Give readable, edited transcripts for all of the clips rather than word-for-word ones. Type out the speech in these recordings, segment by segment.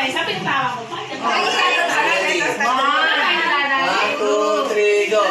sabay. Sabi ng tawa ko pa. 1, 2, 3, go.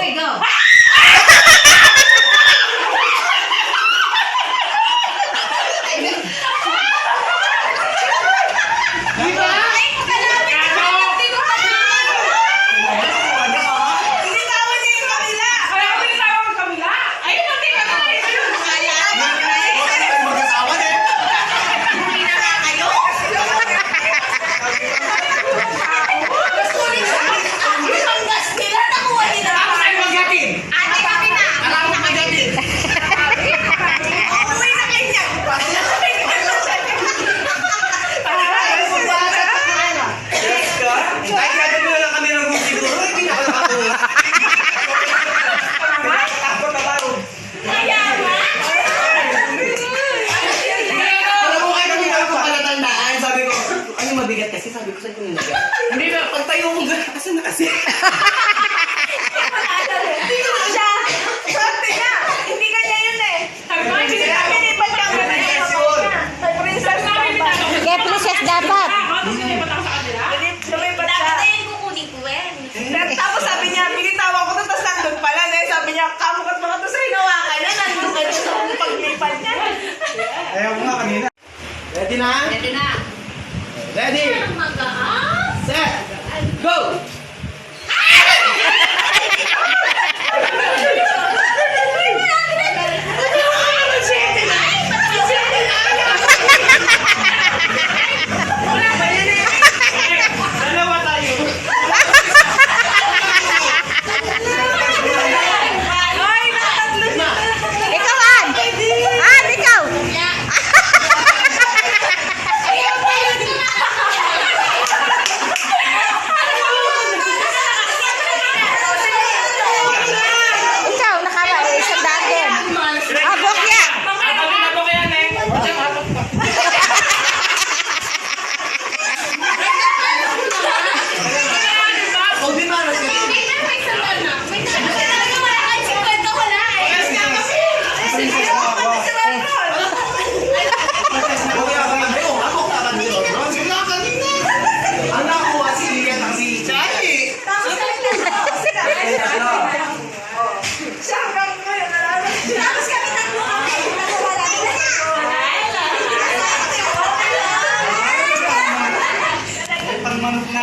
Mabigat kasi, sabi ko saan ko nilagay. Hindi na, pagtayo mo gano'n, asan na kasi? Hindi ko siya. Swerte na. Hindi kanya yun eh. Sabi ko, hindi kami ni Pagkama na yun. Princess dapat. Kaya princess dapat. Lumipat ako sa kanila. Lumipat siya. Dapat ayun kukunin ko eh. Tapos sabi niya, binitawan ko to, tapos nandun pala. Sabi niya, kamukat mga to sa hinawakan niya. Nandun ka doon sa paglipat niya. Ayaw mo nga kanina. Ready na? Ready na. Ready, Mag-aas. set, go! Dalawa tayo. Ay, natatlo siya. Ikaw, Ann. Ann, ikaw. Ikaw, nakaba. Isang dagin. Ah, bokya. Ako din na, May sandal na. May sandal na. Wala kang 50 wala eh. Siya hanggang ngayon, nalala. Tapos kami tatlo kami. Nawala na. pang manok na